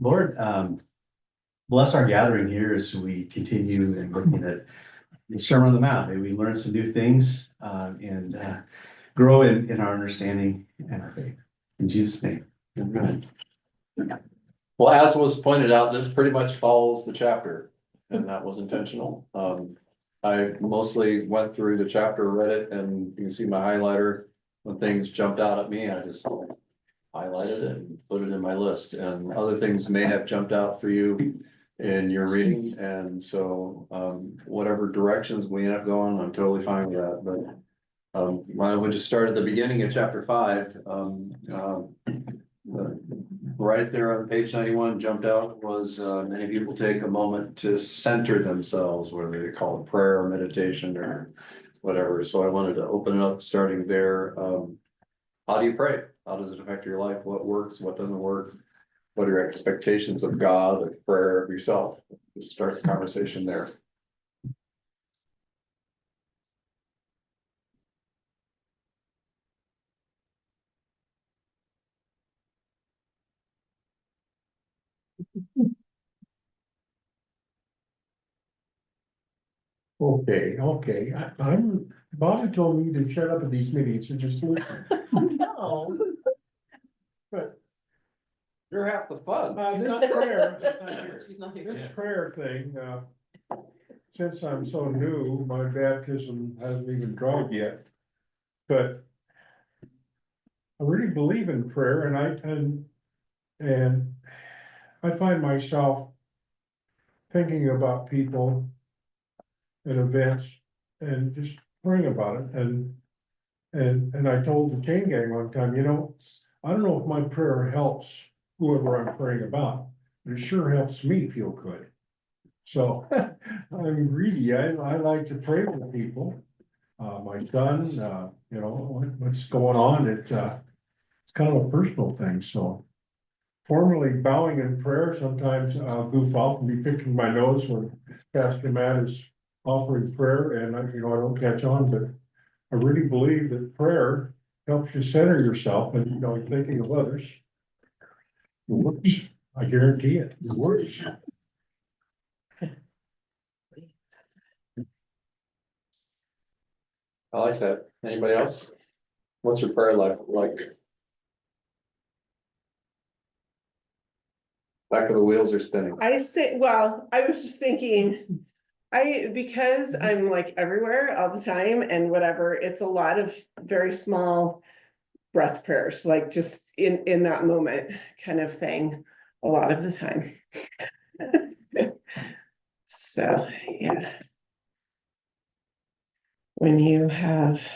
Lord, bless our gathering here as we continue and looking at the Sermon on the Mount. May we learn some new things and grow in our understanding and our faith. In Jesus' name. Amen. Well, as was pointed out, this pretty much follows the chapter, and that was intentional. I mostly went through the chapter, read it, and you can see my highlighter. When things jumped out at me, I just highlighted it and put it in my list, and other things may have jumped out for you in your reading, and so whatever directions we end up going, I'm totally fine with that, but why don't we just start at the beginning of chapter 5. Right there on page 91 jumped out was many people take a moment to center themselves, whether they call it prayer or meditation or whatever. So I wanted to open it up starting there. How do you pray? How does it affect your life? What works? What doesn't work? What are your expectations of God, of prayer, of yourself? Just start the conversation there. Okay, I'm, Bobby told me to shut up at these meetings and just listen. No. But You're half the fun. this prayer, She's not here. this prayer thing, since I'm so new, my baptism hasn't even drawn yet. But I really believe in prayer, and I find myself thinking about people and events and just praying about it, and I told the chain gang one time, I don't know if my prayer helps whoever I'm praying about, but it sure helps me feel good. So I'm greedy. I like to pray with people. My son, what's going on, it's kind of a personal thing, so. Formally bowing in prayer, sometimes I'll goof off and be picking my nose when Pastor Matt is offering prayer, and I don't catch on, but I really believe that prayer helps you center yourself and, thinking of others. It works. I guarantee it. It works. I like that. Anybody else? What's your prayer life like? Back of the wheels are spinning. I was just thinking, because I'm like everywhere all the time and whatever, it's a lot of very small breath prayers, like just in that moment kind of thing, a lot of the time. So, yeah. When you have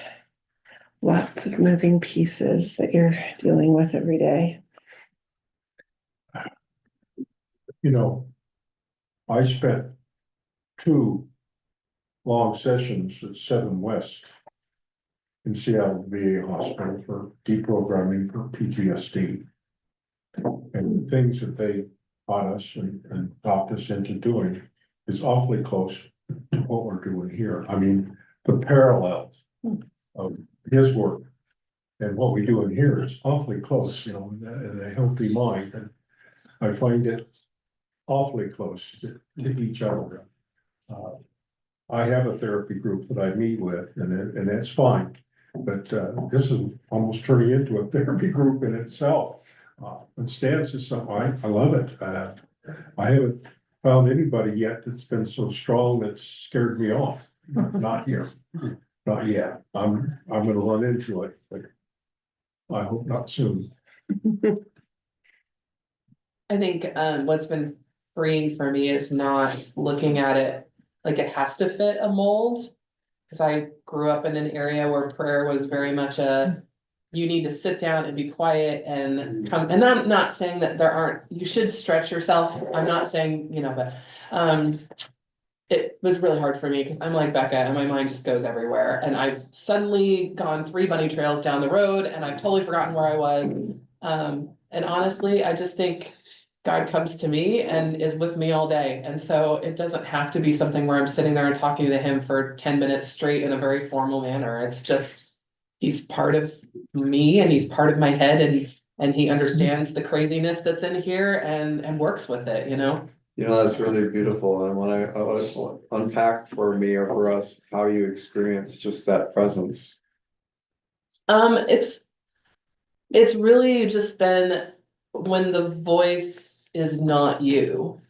lots of moving pieces that you're dealing with every day. I spent 2 long sessions at 7 West in Seattle VA Hospital for deprogramming for PTSD. And the things that they taught us and talked us into doing is awfully close to what we're doing here. I mean, the parallels of his work and what we do in here is awfully close, in a healthy mind. And I find it awfully close to each other. I have a therapy group that I meet with, and that's fine. But this is almost turning into a therapy group in itself. And Stance is something, I love it. I haven't found anybody yet that's been so strong that scared me off. Not here, not yet. I'm gonna run into it, but I hope not soon. I think what's been freeing for me is not looking at it like it has to fit a mold. Cause I grew up in an area where prayer was very much you need to sit down and be quiet and come, and I'm not saying that you should stretch yourself. I'm not saying, but it was really hard for me because I'm like Becca and my mind just goes everywhere. And I've suddenly gone 3 bunny trails down the road and I've totally forgotten where I was. And honestly, I just think God comes to me and is with me all day. And so it doesn't have to be something where I'm sitting there and talking to him for 10 minutes straight in a very formal manner. It's just, he's part of me and he's part of my head. And he understands the craziness that's in here and works with it, you know? You know, that's really beautiful, and when I was unpack for me or for us, how you experience just that presence. It's really just been when the voice is not you.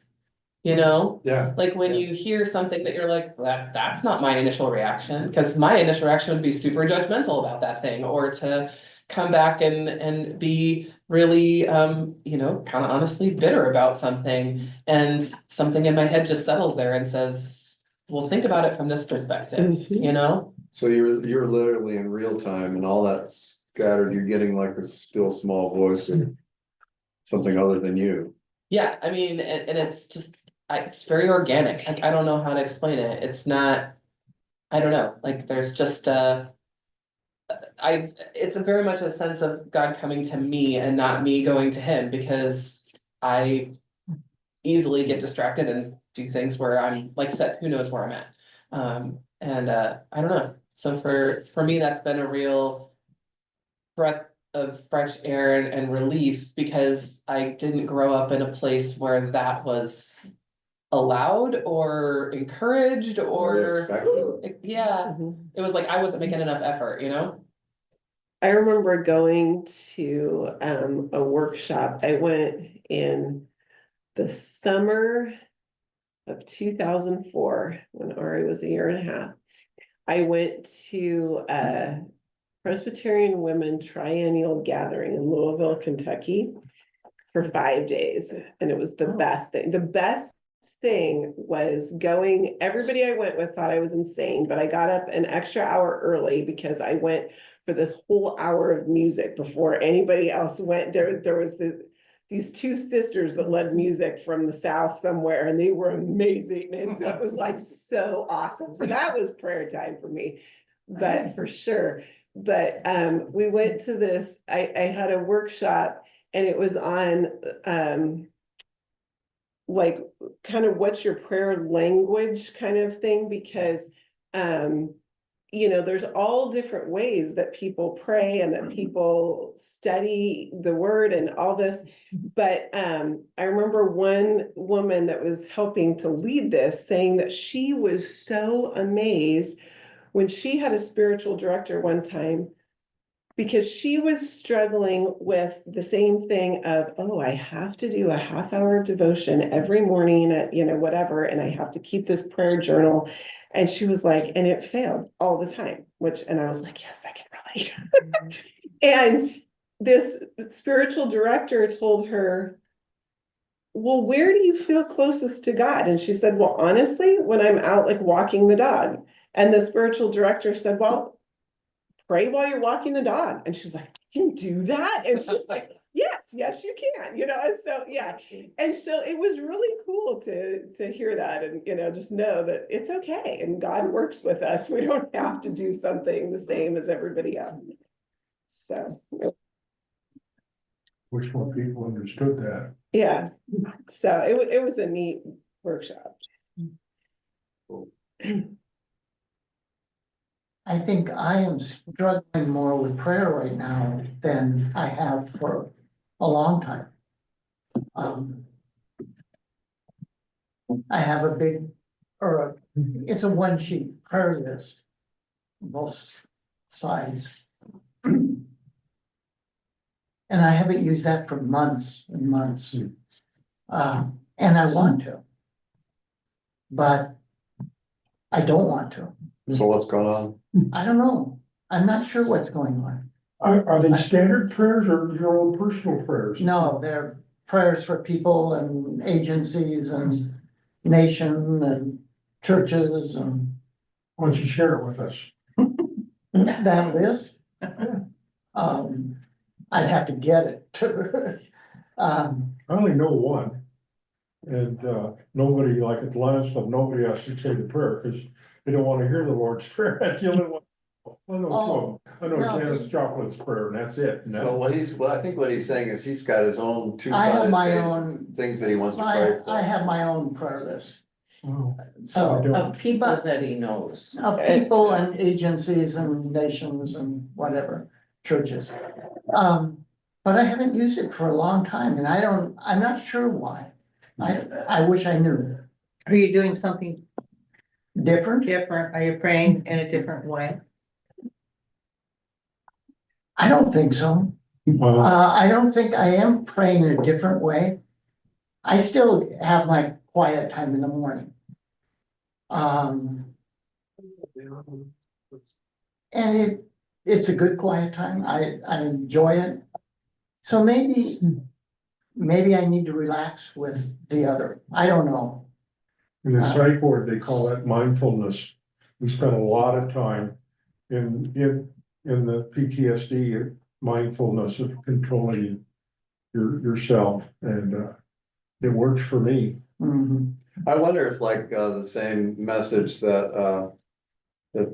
You know, Yeah. like when you hear something that you're like, that's not my initial reaction, cause my initial reaction would be super judgmental about that thing, or to come back and be really, you know, kind of honestly bitter about something, and something in my head just settles there and says, well, think about it from this perspective, Mhm. you know? So you're literally in real time and all that's scattered, you're getting like a still small voice or something other than you. Yeah, I mean, and it's just, it's very organic, like, I don't know how to explain it, it's not, I don't know, like, there's just it's a very much a sense of God coming to me and not me going to him, because I easily get distracted and do things where I'm, like I said, who knows where I'm at. I don't know, so for me, that's been a real breath of fresh air and relief, because I didn't grow up in a place where that was allowed or encouraged or, Respected. yeah, Mhm. it was like I wasn't making enough effort, you know? I remember going to a workshop. I went in the summer of 2004 when Ari was a year and a half. I went to a Presbyterian Women Triennial Gathering in Louisville, Kentucky for 5 days, and it was the best thing. The best thing was going, everybody I went with thought I was insane, but I got up an extra hour early because I went for this whole hour of music before anybody else went. There was these two sisters that led music from the South somewhere, and they were amazing. And so it was like so awesome. So that was prayer time for me, but for sure. But we went to this, I had a workshop, and it was on like kind of what's your prayer language kind of thing, because you know, there's all different ways that people pray and that people study the word and all this. But I remember one woman that was helping to lead this saying that she was so amazed when she had a spiritual director one time, because she was struggling with the same thing of, oh, I have to do a half-hour devotion every morning at, you know, whatever, and I have to keep this prayer journal. And she was like, and it failed all the time, and I was like, yes, I can relate. And this spiritual director told her, well, where do you feel closest to God? And she said, well, honestly, when I'm out like walking the dog. And the spiritual director said, well, pray while you're walking the dog. And she's like, can you do that? And she's like, yes, you can, you know, and so, yeah. And so it was really cool to hear that, and, you know, just know that it's okay. And God works with us. We don't have to do something the same as everybody else. So, Wish more people understood that. yeah, so it was a neat workshop. I think I am struggling more with prayer right now than I have for a long time. I have a big, it's a one-sheet prayer list, both sides. And I haven't used that for months and months. And I want to. But I don't want to. So what's going on? I don't know. I'm not sure what's going on. Are they standard prayers or your own personal prayers? No, they're prayers for people and agencies and nation and churches and Why don't you share it with us? that list. I'd have to get it. I only know one. And nobody, like at the last one, nobody has to say the prayer because they don't want to hear the Lord's Prayer. That's the only one. I know Oh, I know no, Janice they- Joplin's prayer, and that's it. And So I think what he's saying is he's got his own I have two-sided my page, own, things that he wants to pray I for. have my own prayer list. Oh, I So don't. Of people But- that he knows. of people and agencies and nations and whatever, churches. But but I haven't used it for a long time and I'm not sure why. I wish I knew. Are you doing something Different? different? Are you praying in a different way? I don't think so. Well, I don't think I am praying in a different way. I still have my quiet time in the morning. And it's a good quiet time. I enjoy it. So maybe I need to relax with the other. I don't know. in the psych ward, they call that mindfulness. We spend a lot of time in the PTSD mindfulness of controlling yourself, and it works for me. Mhm. I wonder if like, the same message that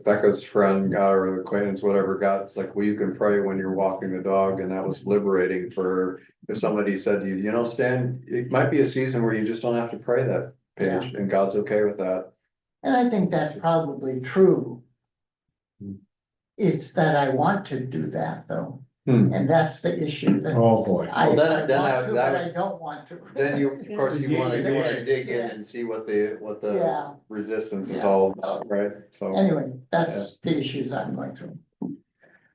Becca's friend got or acquaintance, whatever, got, it's like, well, you can pray when you're walking the dog, and that was liberating for her. If somebody said to you, you know, Stan, it might be a season where you just don't have to pray that page, and God's okay with that. And I think that's probably true. It's that I want to do that though, and that's the issue that Oh, boy. I Well, want then to, but I would- don't want to. Then you, of course, you wanna dig in and see what the Yeah. resistance is Yeah. all about, right? So. Anyway, that's the issues I'm going through.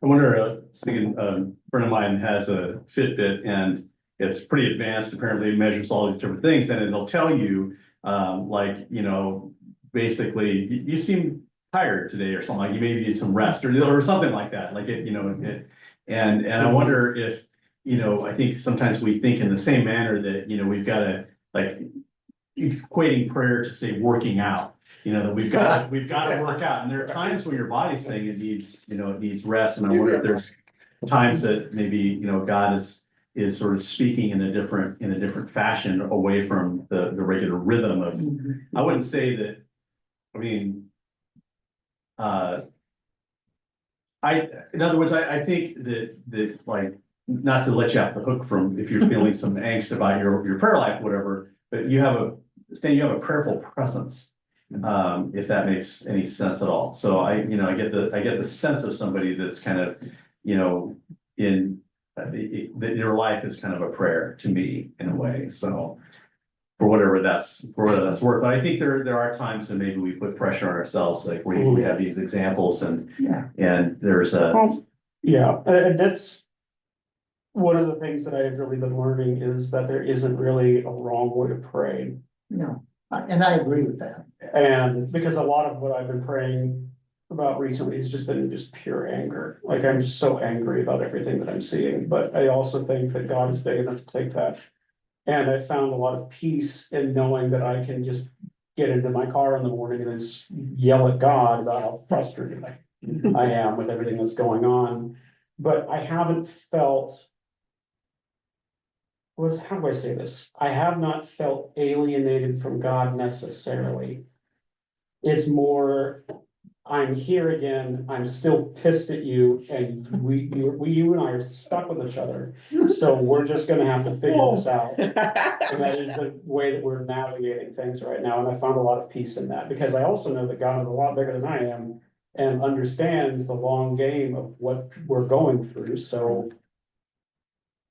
I wonder, thinking, a friend of mine has a Fitbit and it's pretty advanced, apparently it measures all these different things, and it'll tell you, like, you know, basically, you seem tired today or something, like you maybe need some rest or something like that, like it, you know, and I wonder if, you know, I think sometimes we think in the same manner that, you know, we've got to, like, equating prayer to say working out. You know, that we've got to work out, and there are times when your body's saying it needs, you know, it needs rest, and I wonder if there's times that maybe, you know, God is sort of speaking in a different fashion away from the regular rhythm of. I wouldn't say that, I mean. In other words, I think that like, not to let you off the hook from if you're feeling some angst about your prayer life, whatever, but you have a prayerful presence. If that makes any sense at all. So I get the sense of somebody that's kind of, you know, that your life is kind of a prayer to me in a way, so. For whatever that's worth, but I think there are times when maybe we put pressure on ourselves, like we have these examples and there's a. Yeah, and that's. One of the things that I've really been learning is that there isn't really a wrong way to pray. No, and I agree with that. And because a lot of what I've been praying about recently has just been just pure anger. Like I'm just so angry about everything that I'm seeing, but I also think that God is big enough to take that. And I found a lot of peace in knowing that I can just get into my car in the morning and just yell at God about how frustrated I am with everything that's going on. But I haven't felt. How do I say this? I have not felt alienated from God necessarily. It's more, I'm here again, I'm still pissed at you, and you and I are stuck with each other. So we're just gonna have to figure this out. And that is the way that we're navigating things right now, and I found a lot of peace in that, because I also know that God is a lot bigger than I am and understands the long game of what we're going through, so.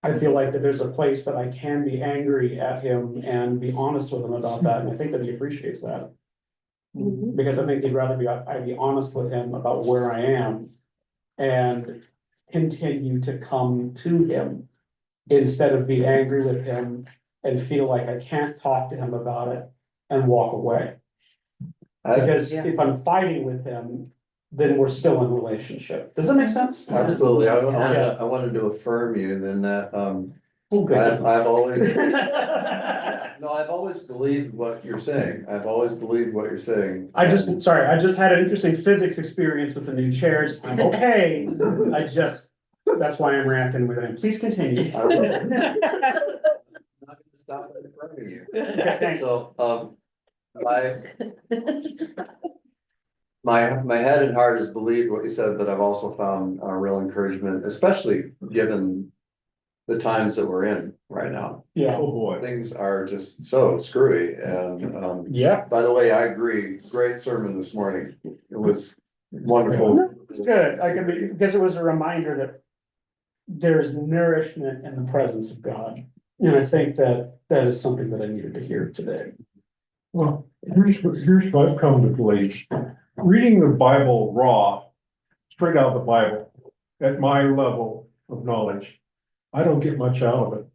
I feel like that there's a place that I can be angry at him and be honest with him about that, and I think that he appreciates that. Because I think he'd rather I'd be honest with him about where I am. And continue to come to him. Instead of be angry with him and feel like I can't talk to him about it and walk away. Because if I'm fighting with him, then we're still in a relationship. Does that make sense? Absolutely, I wanted to affirm you then that, Oh, good. I've always. No, I've always believed what you're saying. I've always believed what you're saying. I just had an interesting physics experience with the new chairs. I'm okay. That's why I'm ranting with it. Please continue. I will. I'm not gonna stop affirming you. Okay, thanks. So, my head and heart has believed what you said, but I've also found real encouragement, especially given the times that we're in right now. Yeah, Oh, boy. Things are just so screwy, and yeah, by the way, I agree, great sermon this morning, it was wonderful. it's good. Because it was a reminder that there's nourishment in the presence of God. And I think that that is something that I needed to hear today. Well, here's what I've come to believe. Reading the Bible raw, straight out of the Bible, at my level of knowledge, I don't get much out of it.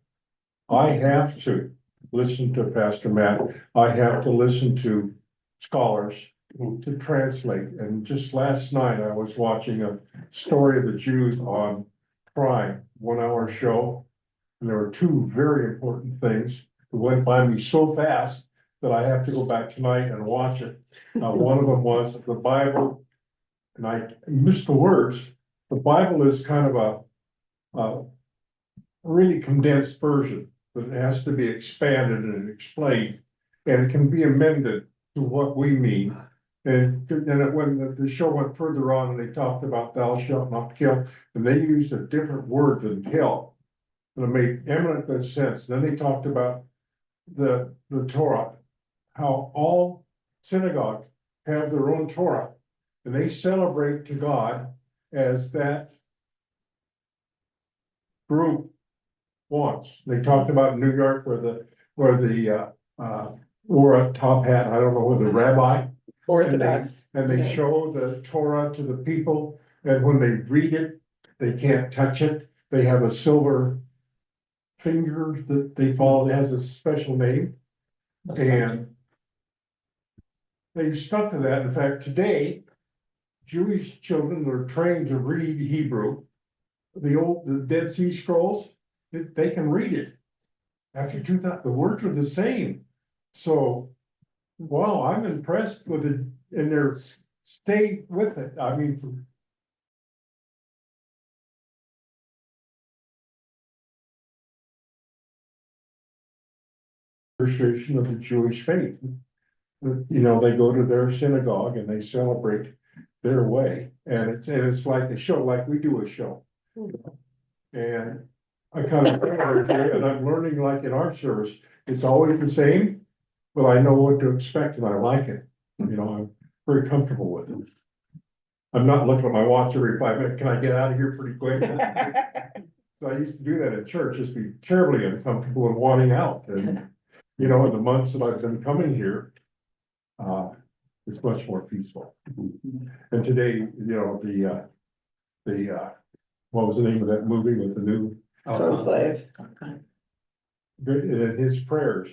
I have to listen to Pastor Matt. I have to listen to scholars to translate. And just last night, I was watching a story of the Jews on Prime, 1 hour show. And there were two very important things that went by me so fast that I have to go back tonight and watch it. One of them was the Bible, and I missed the words. The Bible is kind of a really condensed version that has to be expanded and explained, and it can be amended to what we mean. And then when the show went further on, and they talked about thou shalt not kill, and they used a different word than kill. And it made eminent good sense. Then they talked about the Torah, how all synagogues have their own Torah, and they celebrate to God as that group wants. They talked about New York where the wore a top hat, I don't know, with a rabbi. Orthodox. And they show the Torah to the people, and when they read it, they can't touch it. They have a silver finger that they follow, it has a special name. And they've stuck to that. In fact, today, Jewish children are trained to read Hebrew. The Dead Sea Scrolls, they can read it. After 2000, the words are the same. So, wow, I'm impressed with it, and they're stay with it. I mean, appreciation of the Jewish faith. You know, they go to their synagogue and they celebrate their way, and it's like a show, like we do a show. And I kind of, and I'm learning, like in our service, it's always the same, but I know what to expect and I like it. You know, I'm very comfortable with it. I'm not looking at my watch every 5 minutes. Can I get out of here pretty quick? So I used to do that at church, just be terribly uncomfortable and wanting out. And, you know, in the months that I've been coming here, it's much more peaceful. And today, you know, what was the name of that movie with the new? Conclave. His prayers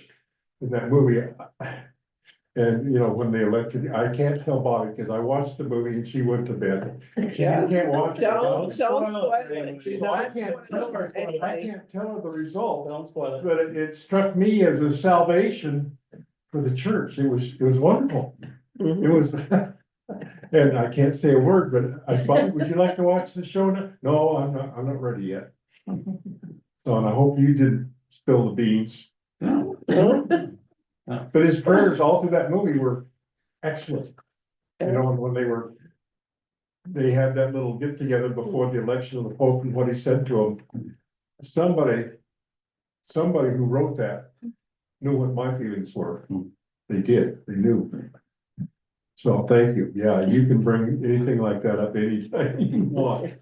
in that movie. And, you know, when they elected, I can't tell Bobby, because I watched the movie and she went to bed. She Yeah. can't watch it. Don't spoil it. Do So I not can't spoil tell her, it for I anybody. can't tell her the result, Don't spoil it. but it struck me as a salvation for the church. It was wonderful. It was, and I can't say a word, but I thought, would you like to watch the show now? No, I'm not ready yet. So, and I hope you didn't spill the beans. But his prayers all through that movie were excellent. You know, and when they had that little get together before the election of the Pope, and what he said to them. Somebody who wrote that knew what my feelings were. They did, they knew. So thank you. Yeah, you can bring anything like that up anytime you want.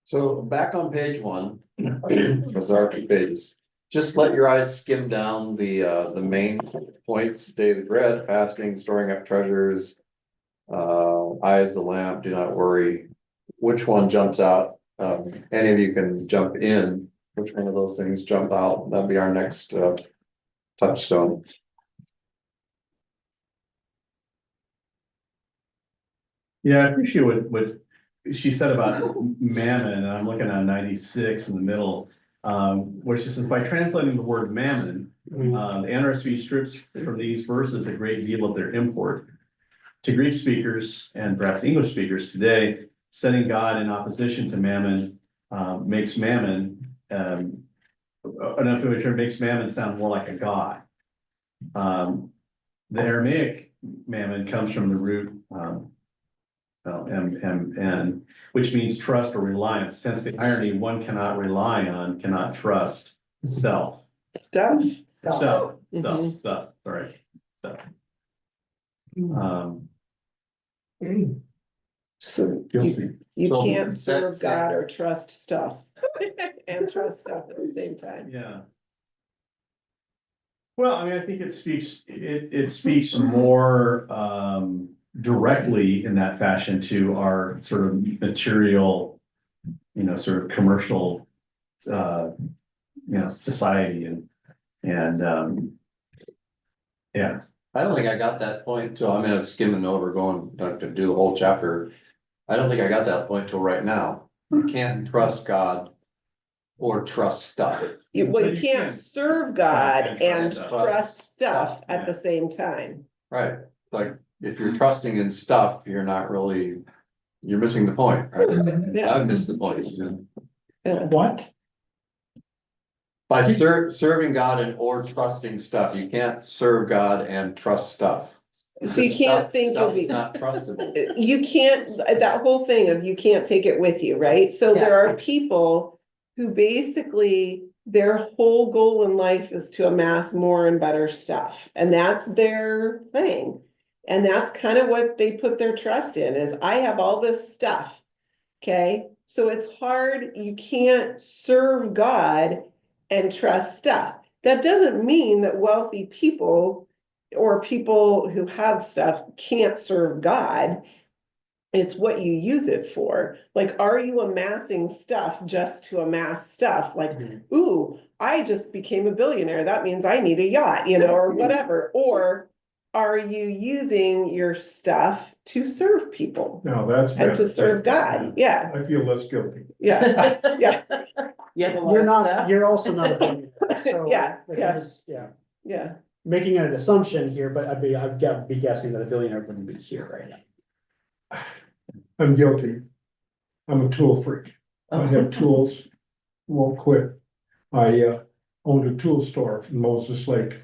So back on page 1, because there are 2 pages, just let your eyes skim down the main points: daily bread, fasting, storing up treasures. Eye is the lamp, do not worry. Which one jumps out? Any of you can jump in. Which one of those things jump out? That'd be our next touchstone. Yeah, I appreciate what she said about mammon, and I'm looking at 96 in the middle. Where she says, by translating the word mammon, the NRSV strips from these verses a great deal of their import. To Greek speakers and perhaps English speakers today, setting God in opposition to mammon makes mammon, an unfamiliar term, makes mammon sound more like a god. The Aramaic mammon comes from the root MMN, which means trust or reliance. Hence the irony, one cannot rely on, cannot trust self. Stuff. Stuff, Mhm. sorry, stuff. So Guilty. you So can't serve that's- God or trust stuff. And trust stuff at the same time. Yeah. Well, I mean, I think it speaks more directly in that fashion to our sort of material, sort of commercial society and yeah. I don't think I got that point till, I was skimming over going to do the whole chapter. I don't think I got that point till right now. You can't trust God or trust stuff. You But you can't can. serve God And and trust trust stuff at yeah. the same time. Right, like, if you're trusting in stuff, you're not really, you're missing the point, right? Yeah. I missed the point. Yeah. What? By serving God and or trusting stuff, you can't serve God and trust stuff. So you can't think Stuff you'll is be, not trustable. you can't, that whole thing of you can't take it with you, right? So there are people who basically, their whole goal in life is to amass more and better stuff, and that's their thing. And that's kind of what they put their trust in, is I have all this stuff, okay? So it's hard, you can't serve God and trust stuff. That doesn't mean that wealthy people or people who have stuff can't serve God. It's what you use it for. Like, are you amassing stuff just to amass stuff? Like, ooh, I just became a billionaire. That means I need a yacht, or whatever. Or are you using your stuff to serve people Now, that's. and to better. serve God? Yeah, I feel less guilty. yeah, yeah, You have a lot You're of not, stuff. you're also not a billionaire, so. Yeah, like, yeah. that is- Yeah, yeah. making an assumption here, but I'd be guessing that a billionaire wouldn't be here right now. I'm guilty. I'm a tool freak. I have tools, won't quit. I owned a tool store in Moses Lake.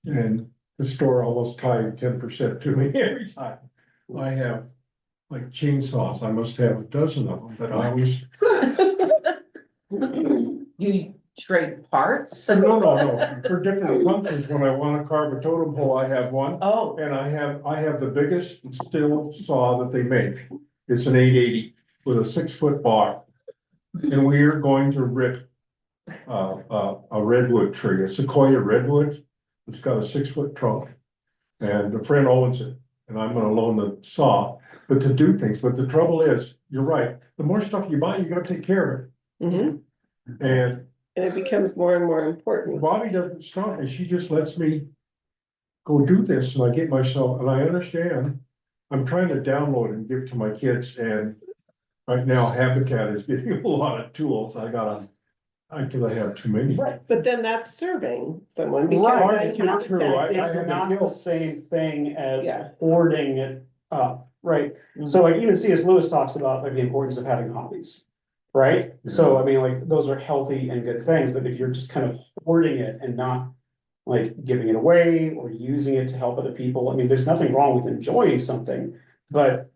And the store almost tied 10% to me every time. I have like chainsaws, I must have a dozen of them, but I always, You trade parts? no, for different functions, when I wanna carve a totem pole, I have one. Oh, And I have the biggest steel saw that they make. It's an 880 with a 6-foot bar. And we are going to rip a redwood tree, a sequoia redwood. It's got a 6-foot trunk. And a friend owns it, and I'm gonna loan the saw, but to do things, but the trouble is, you're right, the more stuff you buy, you gotta take care of Mhm. it. And And it becomes more and more important. Bobby doesn't stop me, she just lets me go do this, and I get myself, and I understand. I'm trying to download and give to my kids, and right now Habitat is getting a lot of tools, I have too many. Right, but then that's serving someone. because Right, that's it's not habitat. true. I It's have the not the guilt. same thing as Yeah. hoarding it up, right? So like even C.S. Lewis talks about like the importance of having hobbies. Right? So I mean, like, those are healthy and good things, but if you're just kind of hoarding it and not like giving it away or using it to help other people, I mean, there's nothing wrong with enjoying something, but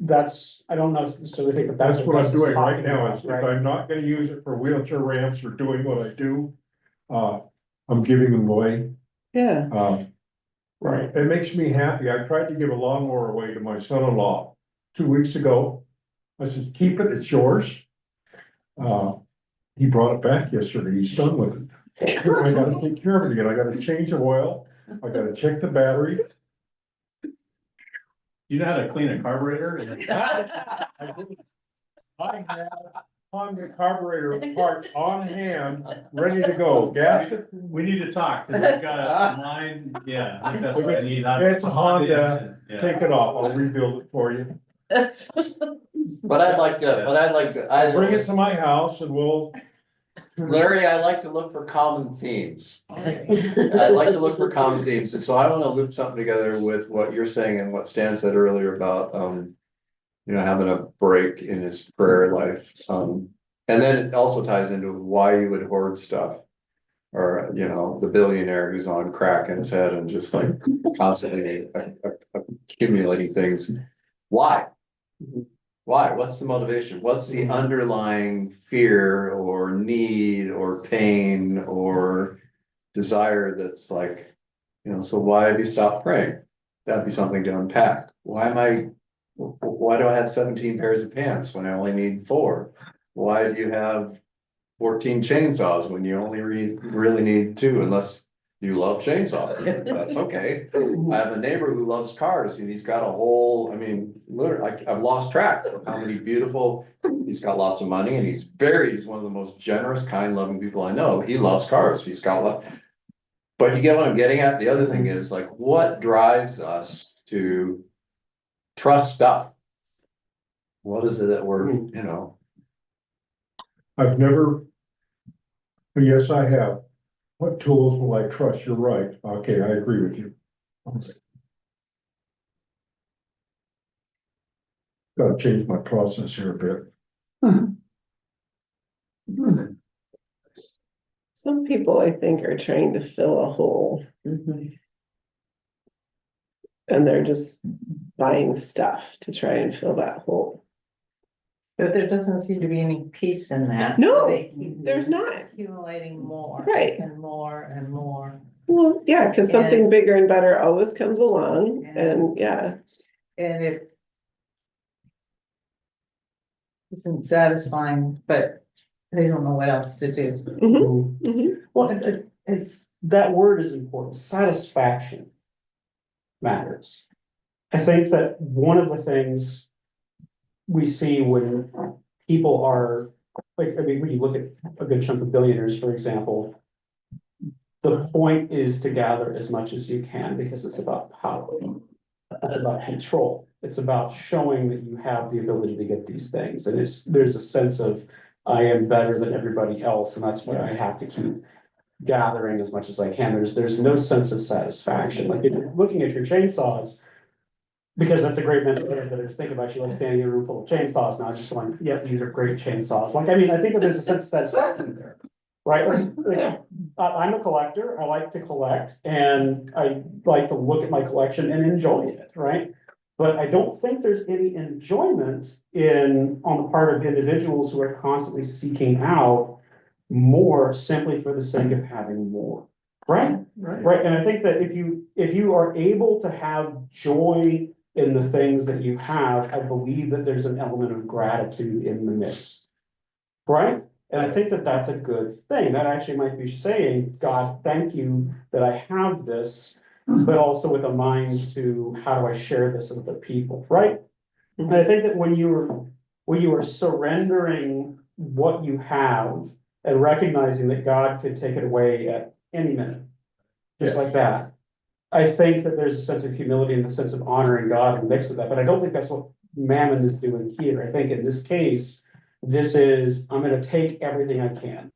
I don't necessarily think that That's what I'm Wes is doing right talking now, about, is if right? I'm not gonna use it for wheelchair ramps or doing what I do, I'm giving them away. Yeah, Right. It makes me happy. I tried to give a lawnmower away to my son-in-law 2 weeks ago. I said, keep it, it's yours. He brought it back yesterday. He's done with it. I gotta take care of it again. I gotta change the oil. I gotta check the battery. You know how to clean a carburetor? I have Honda carburetor parts on hand, ready to go. Gas, We need to talk, cause we've got a line, yeah, I think that's what I need. It's a Honda. engine, yeah. take it off. I'll rebuild it for you. But I'd like to, Bring it to my house and we'll. Larry, I like to look for common themes. I like to look for common themes, and so I wanna loop something together with what you're saying and what Stan said earlier about, having a break in his prayer life. And then it also ties into why you would hoard stuff. Or, the billionaire who's on crack in his head and just like constantly accumulating things. Why? Why? What's the motivation? What's the underlying fear or need or pain or desire that's like, so why have you stopped praying? That'd be something to unpack. Why why do I have 17 pairs of pants when I only need 4? Why do you have 14 chainsaws when you only really need 2, unless you love chainsaws? That's okay. I have a neighbor who loves cars and he's got a whole, I mean, literally, I've lost track of how many beautiful, he's got lots of money and he's one of the most generous, kind, loving people I know. He loves cars. He's got a lot. But you get what I'm getting at? The other thing is like, what drives us to trust stuff? What is it that we're, you know? I've never. Yes, I have. What tools will I trust? You're right. Okay, I agree with you. Gotta change my process here a bit. Some people, I think, are trying to fill a hole Mhm. and they're just buying stuff to try and fill that hole. But there doesn't seem to be any peace in that. No, They keep there's not. accumulating more. Right. And more and more. Well, yeah, because something bigger and better always comes along and yeah. And it isn't satisfying, but they don't know what else to do. Mhm, mhm. Well, it's, that word is important, satisfaction matters. I think that one of the things we see when people are, like, I mean, when you look at a good chunk of billionaires, for example, the point is to gather as much as you can because it's about power. It's about control. It's about showing that you have the ability to get these things. And there's a sense of, I am better than everybody else, and that's why I have to keep gathering as much as I can. There's no sense of satisfaction. Like, if you're looking at your chainsaws, because that's a great mental image, that I just think about you like standing in a room full of chainsaws now, just going, yep, these are great chainsaws. Like, I mean, I think that there's a sense of satisfaction there, right? Like, I'm a collector. I like to collect, and I like to look at my collection and enjoy it, right? But I don't think there's any enjoyment on the part of individuals who are constantly seeking out more simply for the sake of having more, right? Right, and I think that if you are able to have joy in the things that you have, I believe that there's an element of gratitude in the mix. Right? And I think that that's a good thing. That actually might be saying, God, thank you that I have this, but also with a mind to how do I share this with the people, right? And I think that when you are surrendering what you have and recognizing that God could take it away at any minute, just like that. I think that there's a sense of humility and a sense of honoring God in the mix of that, but I don't think that's what Mammon is doing here. I think in this case, this is, I'm gonna take everything I can,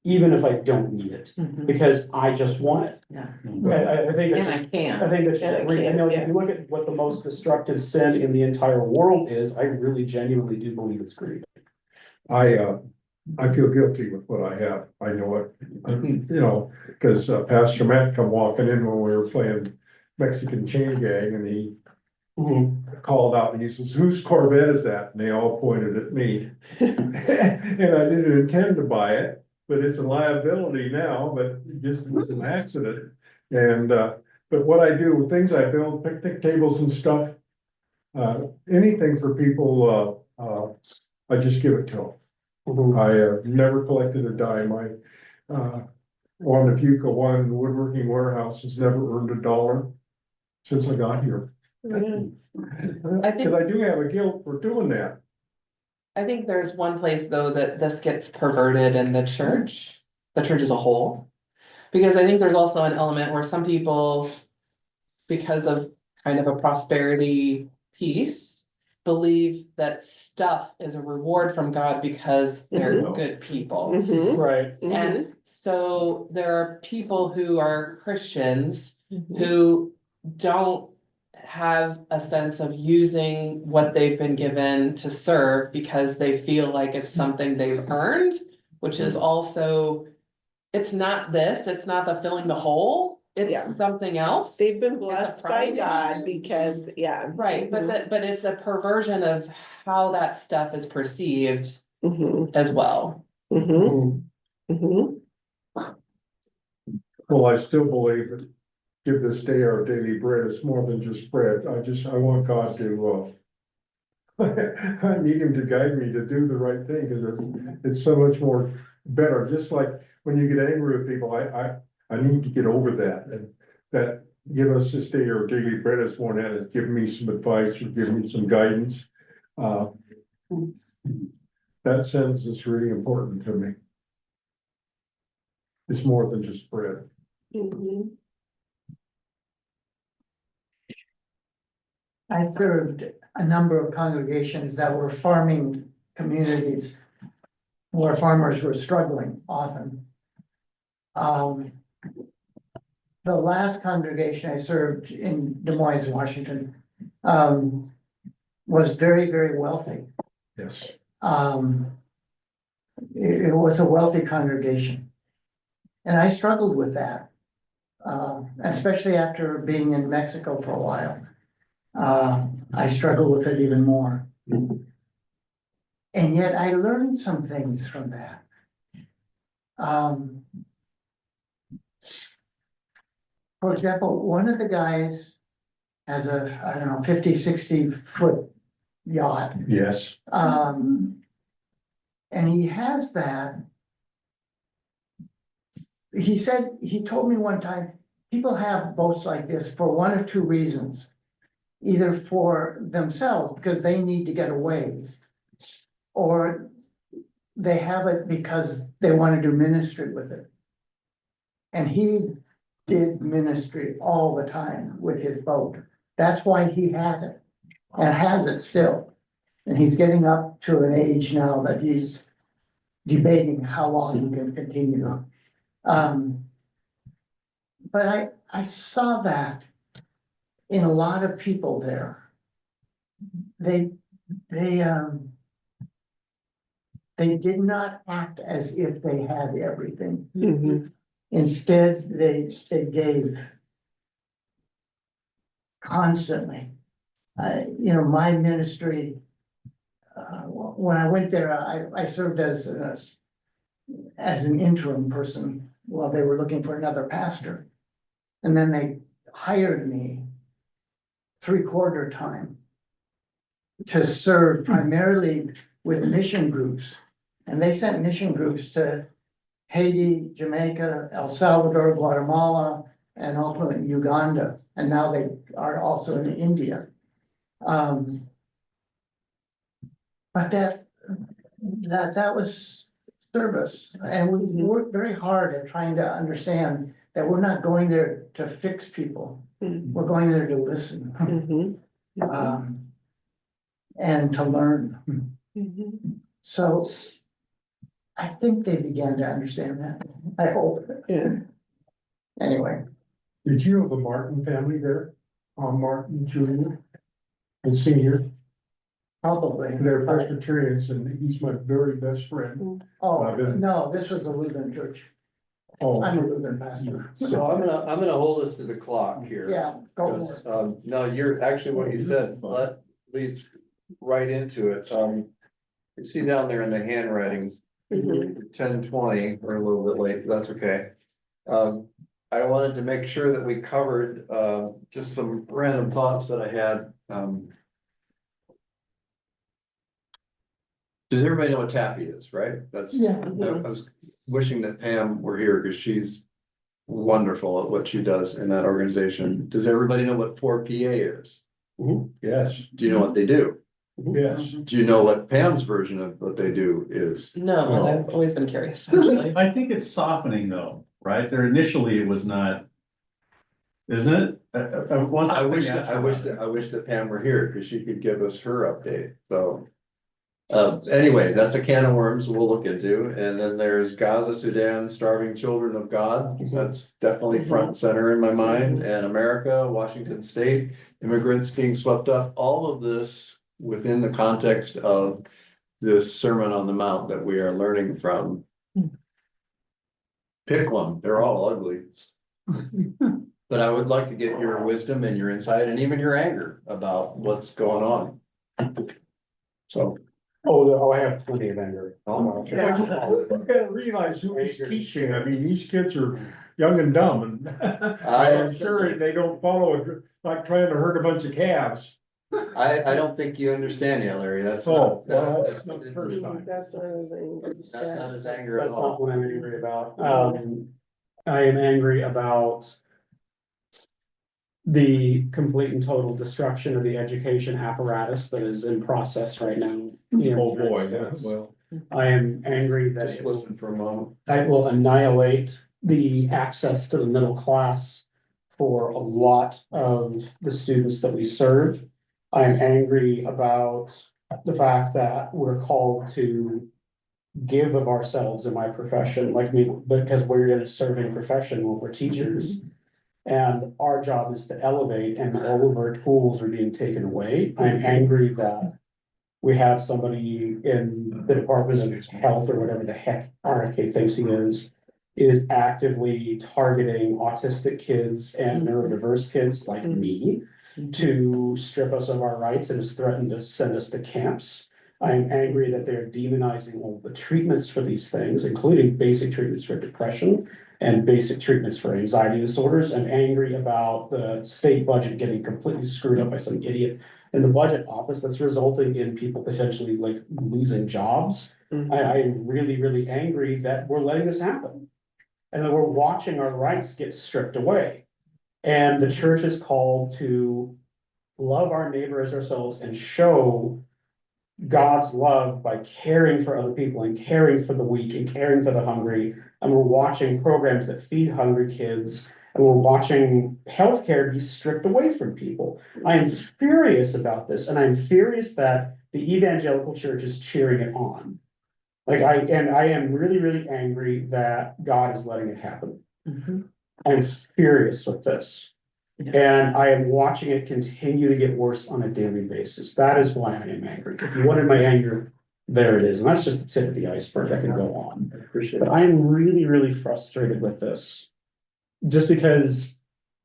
even if I don't need it, Mhm. because I just want it. Yeah. I think And that's I just, can. I think that's, And I just- I can, know, yeah. if you look at what the most destructive sin in the entire world is, I really genuinely do believe it's greed. I feel guilty with what I have. I know it, you know, because Pastor Matt come walking in when we were playing Mexican chain gang and he called out and he says, whose Corvette is that? And they all pointed at me. And I didn't intend to buy it, but it's a liability now, but it just was an accident. And, but what I do, things I build, picnic tables and stuff, anything for people, I just give it to them. I have never collected a dime. Juan de Fuca, one woodworking warehouse has never earned $1 since I got here. I think- Cause I do have a guilt for doing that. I think there's one place though that this gets perverted in the church as a whole. Because I think there's also an element where some people, because of kind of a prosperity piece, believe that stuff is a reward from God because they're Mhm. good people. Mhm, Right. mhm, And so there are people who are Christians mhm. who don't have a sense of using what they've been given to serve because they feel like it's something they've earned, which is also, it's not this, it's not the filling the hole, Yeah. it's something else. They've been It's a blessed by pride God issue. because, yeah. Right, but it's a perversion of how that stuff is perceived Mhm, as well. mhm, mhm. Well, I still believe that give this day our daily bread. It's more than just bread. I want God to, I need him to guide me to do the right thing, because it's so much more better, just like when you get angry with people, I need to get over that, and that give us this day our daily bread is one that is give me some advice or give me some guidance. That sentence is really important to me. It's more than just bread. Mhm. I served a number of congregations that were farming communities where farmers were struggling often. The last congregation I served in Des Moines, Washington, was very, very wealthy. Yes. It was a wealthy congregation. And I struggled with that, especially after being in Mexico for a while. I struggled with it even more. And yet I learned some things from that. For example, one of the guys has a, I don't know, 50, 60-foot yacht. Yes. And he has that. He said, he told me one time, people have boats like this for one of two reasons. Either for themselves, because they need to get away, or they have it because they want to do ministry with it. And he did ministry all the time with his boat. That's why he had it, and has it still. And he's getting up to an age now that he's debating how long he can continue. But I saw that in a lot of people there. They did not act as if they had everything. Mhm. Instead, they gave constantly. My ministry, when I went there, I served as an interim person while they were looking for another pastor. And then they hired me 3/4 time to serve primarily with mission groups. And they sent mission groups to Haiti, Jamaica, El Salvador, Guatemala, and ultimately Uganda. And now they are also in India. But that was service. And we worked very hard at trying to understand that we're not going there to fix people. Mhm. We're going there to listen. Mhm. And to learn. Mhm. So I think they began to understand that. I hope. Yeah. Anyway, Did you have the Martin family there? Martin Jr. and Senior? probably. They're Presbyterians and he's my very best friend. Oh, no, this was a Lutheran church. Oh, I'm a Lutheran pastor. So I'm gonna hold us to the clock here. Yeah, go for Because, it. no, you're actually what you said, leads right into it. You see down there in the handwriting, Mhm. 10:20, we're a little bit late, but that's okay. I wanted to make sure that we covered, just some random thoughts that I had. Does everybody know what Taffy is, right? That's, Yeah. I was wishing that Pam were here because she's wonderful at what she does in that organization. Does everybody know what 4PA is? yes, Do you know what they do? yes. Do you know what Pam's version of what they do is? No, and I've always been curious, actually. I think it's softening though, right? There initially it was not. Isn't it? I wish that Pam were here because she could give us her update, so. Anyway, that's a can of worms we'll look into, and then there's Gaza, Sudan, starving children of God, that's definitely front and center in my mind, and America, Washington State, immigrants being swept up, all of this within the context of this Sermon on the Mount that we are learning from. Pick one, they're all ugly. But I would like to get your wisdom and your insight and even your anger about what's going on. So. Oh, I have plenty of anger. Oh, Yeah. You gotta realize who he's teaching. I mean, these kids are young and dumb and I I'm sure they don't follow it like trying to herd a bunch of calves. I don't think you understand yet, Larry, that's Oh, not, that's, well, that's not his first reason. time. That's not his anger. That's not his anger at That's not all. what I'm angry about. I am angry about the complete and total destruction of the education apparatus that is in process right now. Oh, boy, yeah, well. I am angry that Just it will, listen for a moment. it will annihilate the access to the middle class for a lot of the students that we serve. I'm angry about the fact that we're called to give of ourselves in my profession, like me, because we're in a serving profession when we're teachers. And our job is to elevate and all of our tools are being taken away. I'm angry that we have somebody in the Department of Health or whatever the heck RFK thinks he is actively targeting autistic kids and neurodiverse kids like me to strip us of our rights and has threatened to send us to camps. I'm angry that they're demonizing all the treatments for these things, including basic treatments for depression and basic treatments for anxiety disorders. I'm angry about the state budget getting completely screwed up by some idiot in the budget office that's resulting in people potentially like losing jobs. I'm really, really angry that we're letting this happen. And that we're watching our rights get stripped away. And the church is called to love our neighbor as ourselves and show God's love by caring for other people and caring for the weak and caring for the hungry. And we're watching programs that feed hungry kids, and we're watching healthcare be stripped away from people. I am furious about this, and I'm furious that the evangelical church is cheering it on. Like I am really, really angry that God is letting it happen. I'm furious with this. And I am watching it continue to get worse on a daily basis. That is why I am angry. If you wanted my anger, there it is. And that's just the tip of the iceberg. I can go on. I appreciate But it. I'm really, really frustrated with this. Just because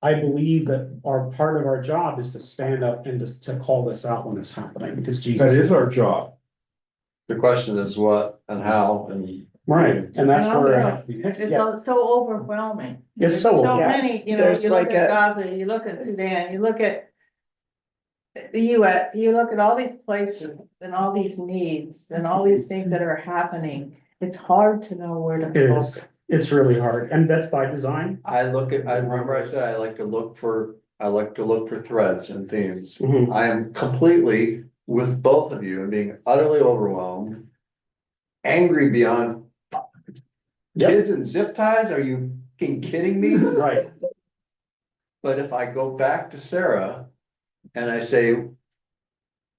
I believe that our part of our job is to stand up and to call this out when it's happening, because Jesus. That is our job. The question is what and how and. Right, and that's And where I also, have to be picky. It's Yeah, so overwhelming. It's There's so So overwhelming. many, you know, There's you look like at a- Gaza, you look at Sudan, you look at the US, you look at all these places and all these needs and all these things that are happening. It's hard to know where to it is. focus. It's really hard, and that's by design. I remember I said, I like to look for threads and themes. Mhm. I am completely with both of you and being utterly overwhelmed. Angry beyond. Yep. Kids in zip ties, are you fucking kidding me? Right, But if I go back to Sarah and I say,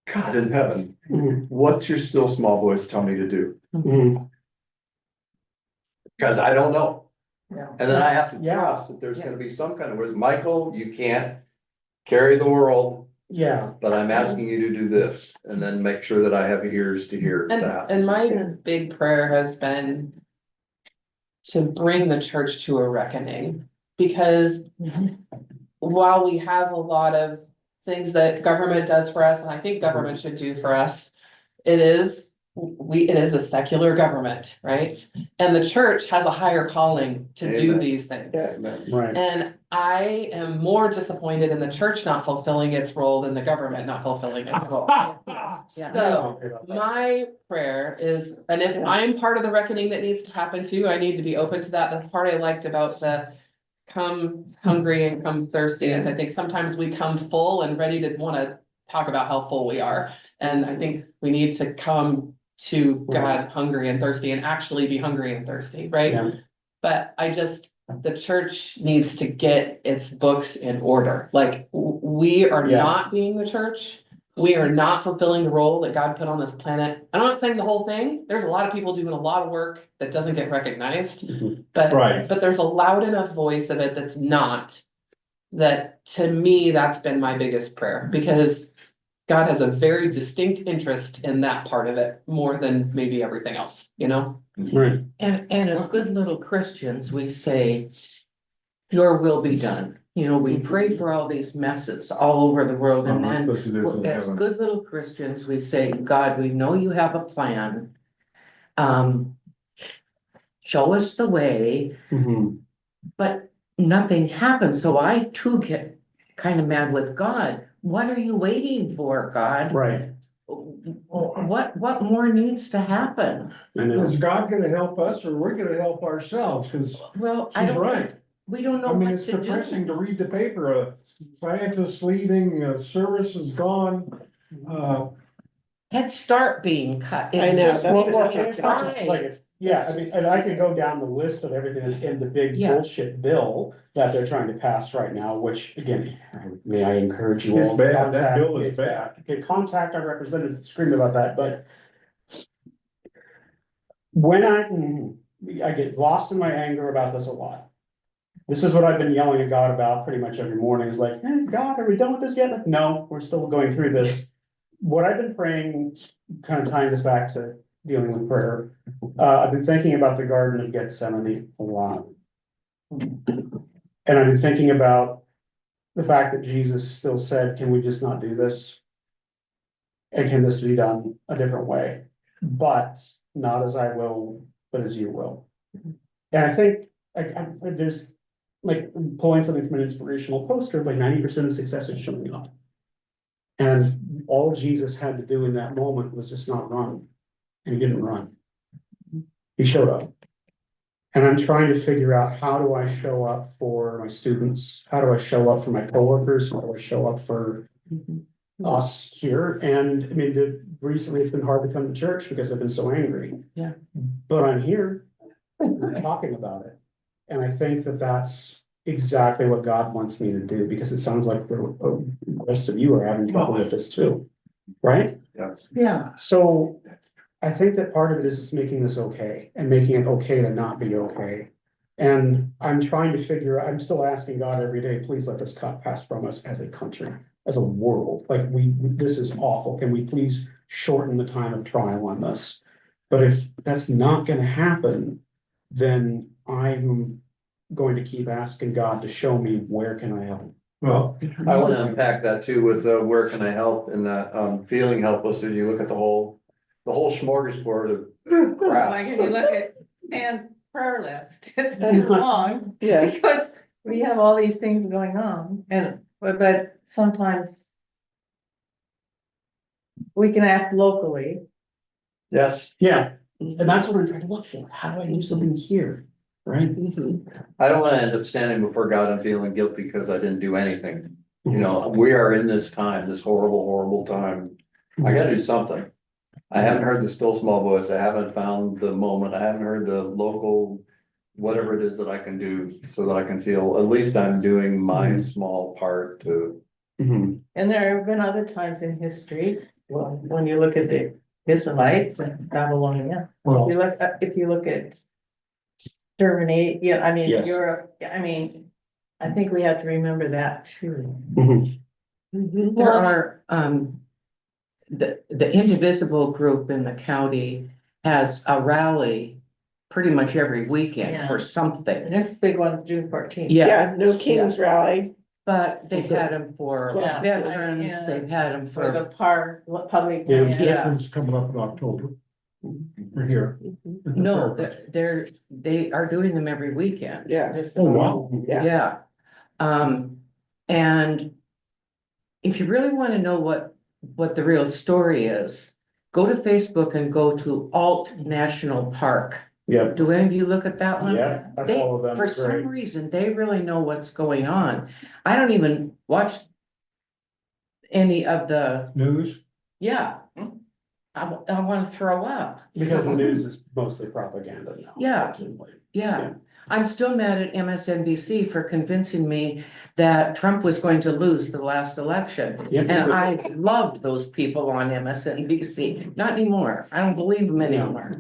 God in heaven, Mhm. what's your still small voice tell me to do? Mhm. Cause I don't know. Yeah. And then I have to Yeah. trust that there's gonna be some kind of wisdom. Michael, you can't carry the world, Yeah, but I'm asking you to do this, and then make sure that I have ears to hear that. And my big prayer has been to bring the church to a reckoning, because while we have a lot of things that government does for us, and I think government should do for us, it is a secular government, right? And the church has a higher calling to do Amen. these things. Yeah. right. And I am more disappointed in the church not fulfilling its role than the government not fulfilling its role. So my prayer is, and if I'm part of the reckoning that needs to happen too, I need to be open to that. The part I liked about the come hungry and come thirsty is I think sometimes we come full and ready to wanna talk about how full we are. And I think we need to come to God hungry and thirsty and actually be hungry and thirsty, right? Yeah. But the church needs to get its books in order. Like, we are Yeah. not being the church. We are not fulfilling the role that God put on this planet. I'm not saying the whole thing. There's a lot of people doing a lot of work that doesn't get recognized. Mhm. Right. But there's a loud enough voice of it that's not. That, to me, that's been my biggest prayer, because God has a very distinct interest in that part of it more than maybe everything else, you know? Right, And as good little Christians, we say, your will be done. You know, we pray for all these messes all over the world, and then Because it is in as heaven. good little Christians, we say, God, we know you have a plan. Show us the way, Mhm. but nothing happens, so I too get kind of mad with God. what are you waiting for, God? Right, What more needs to happen? I know, Is God gonna help us or we're gonna help ourselves? Cause Well, I she's don't, right. we don't know I mean, what it's to depressing do. to read the paper, scientists leaving, service is gone. Head Start being cut. I It know, just that's well, makes well, me and it's not just cry. like it's, yeah, I mean, and I could go down the list of everything that's in the big Yeah. bullshit bill that they're trying to pass right now, which again, may I encourage you all. It's to bad, that contact- bill is it's bad. Okay, contact our representatives that scream about that, but when I get lost in my anger about this a lot. This is what I've been yelling at God about pretty much every morning, is like, hey, God, are we done with this yet? Like, no, we're still going through this. What I've been praying, kind of tying this back to dealing with prayer, I've been thinking about the Garden of Gethsemane a lot. And I've been thinking about the fact that Jesus still said, can we just not do this? And can this be done a different way? But not as I will, but as you will. And I think, there's, like, pulling something from an inspirational poster, like 90% of success is showing up. And all Jesus had to do in that moment was just not run. And he didn't run. He showed up. And I'm trying to figure out, how do I show up for my students? How do I show up for my coworkers? How do I show up for us here? And I mean, recently it's been hard to come to church because I've been so angry. Yeah. But I'm here, we're talking about it. And I think that that's exactly what God wants me to do, because it sounds like the rest of you are having trouble with this too, right? Yes. Yeah, So I think that part of it is just making this okay and making it okay to not be okay. And I'm trying to I'm still asking God every day, please let this cup pass from us as a country, as a world. Like this is awful. Can we please shorten the time of trial on this? But if that's not gonna happen, then I'm going to keep asking God to show me, where can I help? Well, I want to unpack that too with, where can I help, and that, feeling helpless, and you look at the whole smorgasbord of crap. Like if you look at Anne's prayer list, it's too long, Yeah, because we have all these things going on, but sometimes we can act locally. Yes, Yeah, and that's what I'm trying to look for. How do I do something here? Right? I don't want to end up standing before God and feeling guilty because I didn't do anything. You know, we are in this time, this horrible, horrible time. I gotta do something. I haven't heard the still small voice. I haven't found the moment. I haven't heard the local, whatever it is that I can do so that I can feel, at least I'm doing my small part to. Mhm. And there have been other times in history, well, when you look at the Israelites and Babylonia, well, if you look at Germany, yeah, I mean, Yes. Europe, I mean, I think we have to remember that too. Mhm. There are, the Indivisible group in the county has a rally pretty much every weekend Yeah. for The something. next big one's June 14th. Yeah, yeah, no King's Rally. but they've had them for Yeah. veterans, Yeah. they've had them For the for, park, public. Yeah. Veterans coming up in October. We're here. no, they are doing them every weekend. Yeah, Oh, wow. Yeah. Yeah. And if you really want to know what the real story is, go to Facebook and go to Alt National Park. Yep, Do any of you look at that one? yeah, I They, follow them, for great. some reason, they really know what's going on. I don't even watch any of the, News? yeah. I wanna throw up. Because the news is mostly propaganda now. Yeah. unfortunately. Yeah, I'm still mad at MSNBC for convincing me that Trump was going to lose the last election. Yeah, me And too. I loved those people on MSNBC, not anymore, I don't believe them anymore.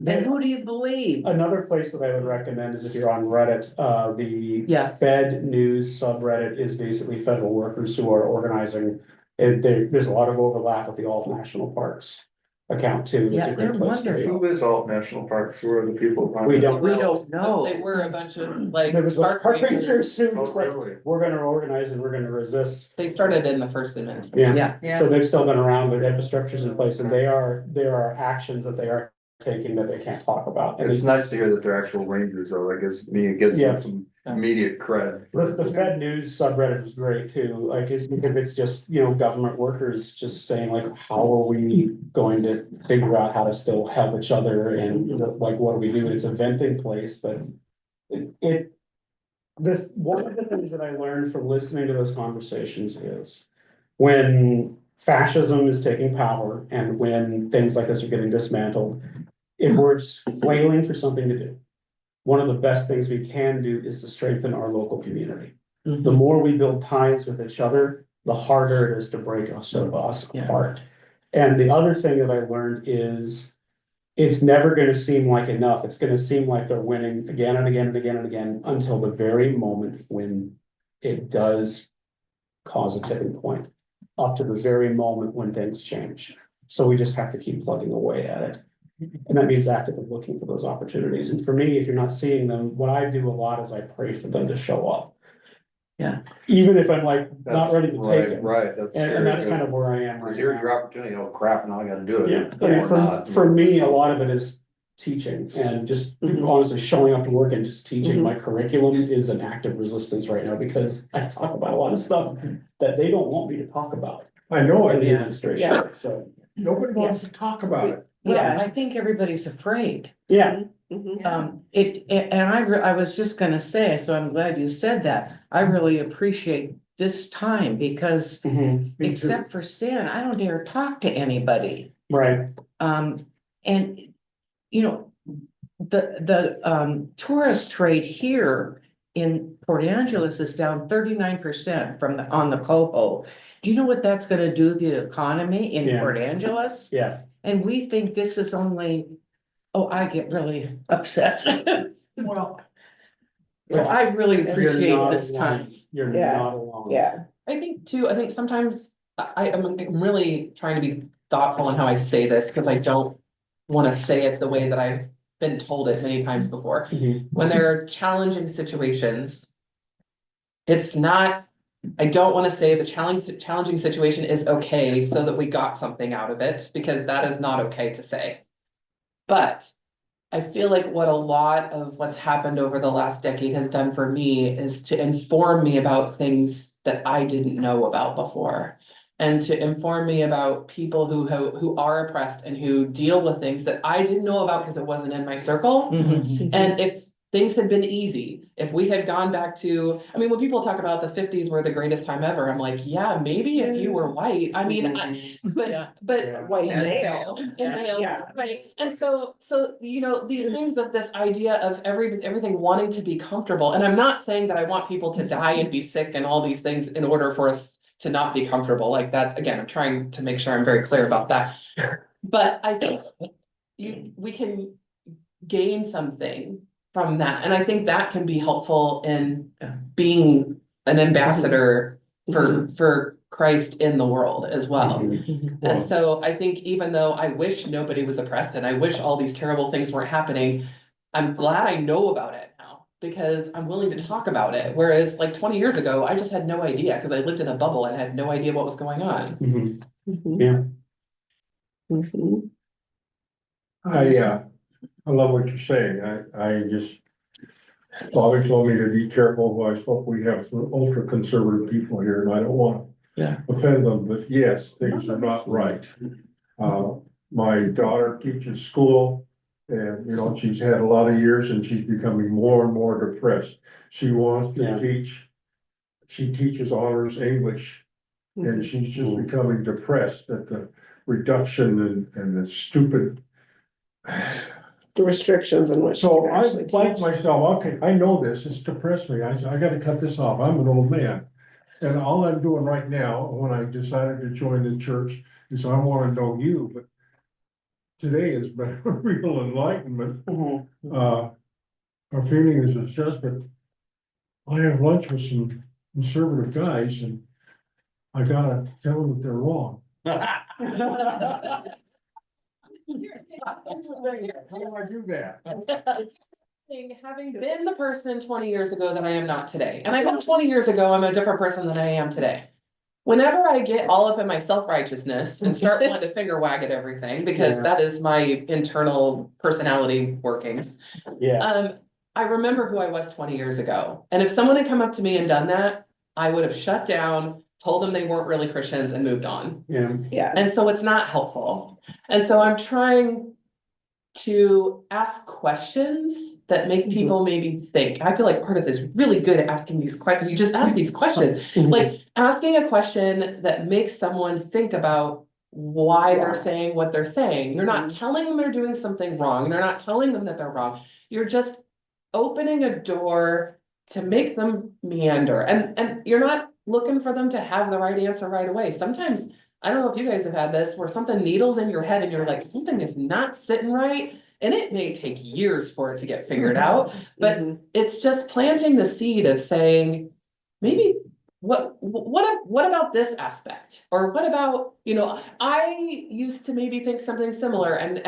And who do you believe? Another place that I would recommend is if you're on Reddit, the Yeah. Fed News subreddit is basically federal workers who are organizing. And there's a lot of overlap with the Alt National Parks account too. It's a Yeah, great they're place to be. wonderful. Who is Alt National Parks? Who are the people? We don't We know. don't know. They were a bunch of like There was park park rangers. rangers who Oh, was like, really? we're gonna organize and we're gonna resist. They started in the first administration. Yeah. Yeah, So they've still been around, their infrastructure's in place, and there are actions that they are taking that they can't talk about. And It's they, nice to hear that they're actual rangers though. It gives Yeah. some immediate cred. The Fed News subreddit is great too, like, it's because it's just, you know, government workers just saying like, how are we going to figure out how to still help each other and like, what do we do? It's a venting place, but one of the things that I learned from listening to those conversations is when fascism is taking power and when things like this are getting dismantled, if we're flailing for something to do, one of the best things we can do is to strengthen our local community. The more we build ties with each other, the harder it is to break us apart. And the other thing that I learned is it's never gonna seem like enough. It's gonna seem like they're winning again and again and again and again until the very moment when it does cause a tipping point, up to the very moment when things change. So we just have to keep plugging away at it. And that means actively looking for those opportunities. And for me, if you're not seeing them, what I do a lot is I pray for them to show up. Yeah. Even if I'm like not ready to take it. Right, that's. And that's kind of where I am right Here's now. your opportunity, oh crap, now I gotta do it. Yeah, I mean, for me, a lot of it is teaching and just honestly showing up to work and just teaching. My curriculum is an act of resistance right now because I talk about a lot of stuff that they don't want me to talk about I know in it, the Yeah. administration, so. nobody wants to talk about it. Well, Yeah. I think everybody's afraid. Yeah, Mhm. And I was just gonna say, so I'm glad you said that. I really appreciate this time because mhm, Me too. except for Stan, I don't dare talk to anybody. right, And, you know, the tourist trade here in Port Angeles is down 39% on the coho. Do you know what that's gonna do to the economy in Yeah. Port Angeles? yeah. And we think this is only, oh, I get really upset. Well, so I really You're appreciate not this alone. time. You're Yeah. not alone. Yeah, I think too, I think sometimes I'm really trying to be thoughtful in how I say this, because I don't wanna say it the way that I've been told it many times before. Mhm. When there are challenging situations, it's not, I don't wanna say the challenging situation is okay so that we got something out of it, because that is not okay to say. But I feel like what a lot of what's happened over the last decade has done for me is to inform me about things that I didn't know about before. And to inform me about people who are oppressed and who deal with things that I didn't know about because it wasn't in my circle. Mhm. And if things had been easy, if we had gone back to, I mean, when people talk about the 50s were the greatest time ever, I'm like, yeah, maybe if you were white, I mean, Yeah. but. white And male. And male, Yeah. right, and so, you know, these things of this idea of everything wanting to be comfortable, and I'm not saying that I want people to die and be sick and all these things in order for us to not be comfortable, like that's, again, I'm trying to make sure I'm very clear about that. But I think we can gain something from that, and I think that can be helpful in being an ambassador for Christ in the world as well. And so I think even though I wish nobody was oppressed and I wish all these terrible things weren't happening, I'm glad I know about it now because I'm willing to talk about it. Whereas like 20 years ago, I just had no idea because I lived in a bubble and had no idea what was going on. Mhm. Mhm. Yeah. Mhm. I love what you're saying. I just always told me to be careful who I spoke. We have some ultra conservative people here and I don't want Yeah. to offend them, but yes, things are not right. My daughter teaches school and, you know, she's had a lot of years and she's becoming more and more depressed. She wants Yeah. to teach. She teaches honors English and she's just becoming depressed at the reduction and the stupid. The restrictions and what she So can I actually like teach. myself, okay, I know this, it's depressed me, I gotta cut this off, I'm an old man. And all I'm doing right now, when I decided to join the church, is I wanna know you, but. Today has been a real enlightenment, our feeling is just, but. I have lunch with some conservative guys and. I gotta tell them that they're wrong. How do I do that? Having been the person 20 years ago that I am not today, and I hope 20 years ago, I'm a different person than I am today. Whenever I get all up in my self-righteousness and start wanting to finger wag at everything, because Yeah. that is my internal personality workings. Yeah, I remember who I was 20 years ago. And if someone had come up to me and done that, I would have shut down, told them they weren't really Christians and moved on. Yeah, Yeah, And so it's not helpful. And so I'm trying to ask questions that make people maybe think. I feel like Ardith is really good at asking these questions. You just ask these questions, like asking a question that makes someone think about why Yeah. they're saying what they're saying. You're not telling them they're doing something wrong. You're not telling them that they're wrong. You're just opening a door to make them meander. And you're not looking for them to have the right answer right away. Sometimes, I don't know if you guys have had this, where something needles in your head and you're like, something is not sitting right. And it may take years for it to get figured out, but it's just planting the seed of saying, maybe what about this aspect? Or what about, I used to maybe think something similar and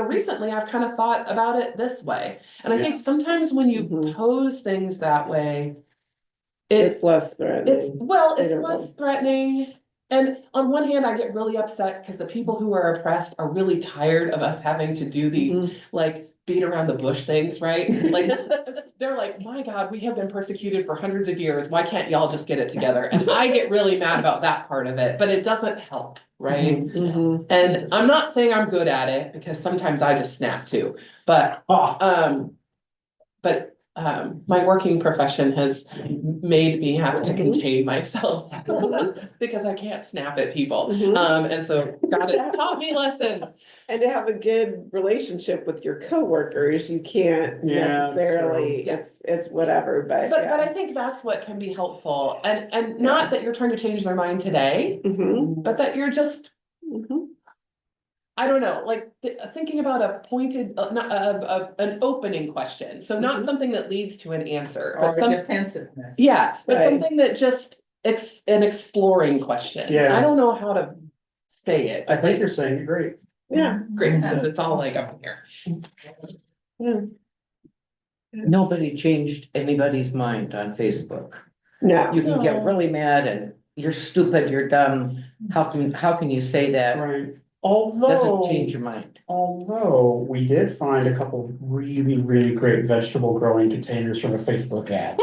recently I've kind of thought about it this way. And I think sometimes when you Mhm. pose things that way, it's less threatening. it's I don't less know. threatening. And on one hand, I get really upset because the people who are oppressed are really tired of us having to do these Mhm. like beat around the bush things, right? Like, they're like, my God, we have been persecuted for hundreds of years. Why can't y'all just get it together? And I get really mad about that part of it, but it doesn't help, right? Mhm. And I'm not saying I'm good at it because sometimes I just snap too, but my working profession has made me have to contain myself because I can't snap at people. Mhm. And so God has taught me lessons. And to have a good relationship with your coworkers, you can't Yeah, that's necessarily, true. it's whatever, but But yeah. I think that's what can be helpful, and not that you're trying to change their mind today, Mhm. but that you're just, Mhm. I don't know, like thinking about a pointed, not an opening question. So not Mhm. something that leads to an answer, Or but some, defensiveness. yeah, but Right. something that just an exploring question. Yeah. I don't know how to say it. I think you're saying it great. Yeah. Great, because it's all like up here. Yeah. Nobody changed anybody's mind on Facebook. No. You can get No. really mad and you're stupid, you're dumb. How can you say that? Right. Doesn't change your mind. Although we did find a couple really, really great vegetable growing containers from a Facebook ad.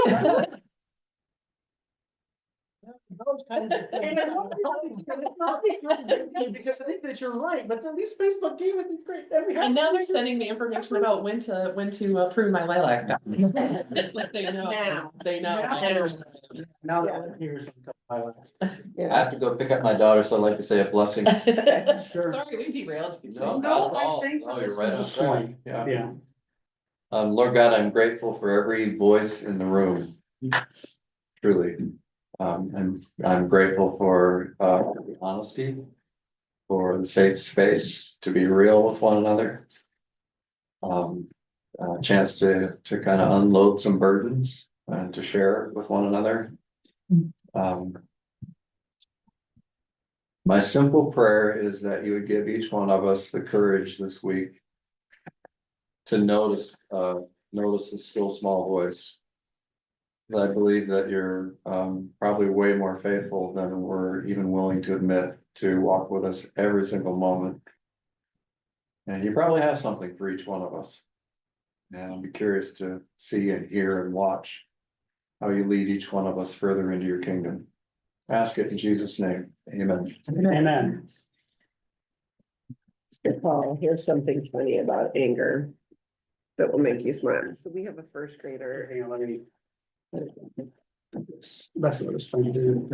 Because I think that you're right, but at least Facebook gave it, it's great. And now they're sending me information about when to prune my lilacs. It's like they know, Now. they know. Now Yeah. that here's a couple highlights. I Yeah. have to go pick up my daughter, so I'd like to say a blessing. Sure. Sorry, we derailed. No, No, not at I all. think No, that you're this right was on the track. point. Yeah. Yeah. Lord God, I'm grateful for every voice in the room, truly. And I'm grateful for the honesty, for the safe space to be real with one another. A chance to kind of unload some burdens and to share with one another. My simple prayer is that you would give each one of us the courage this week to notice the still small voice. I believe that you're probably way more faithful than we're even willing to admit, to walk with us every single moment. And you probably have something for each one of us. And I'll be curious to see and hear and watch how you lead each one of us further into your kingdom. Ask it in Jesus' name. Amen. Amen. Paul, here's something funny about anger that will make you smile. So we have a first grader. That's what I was trying to do.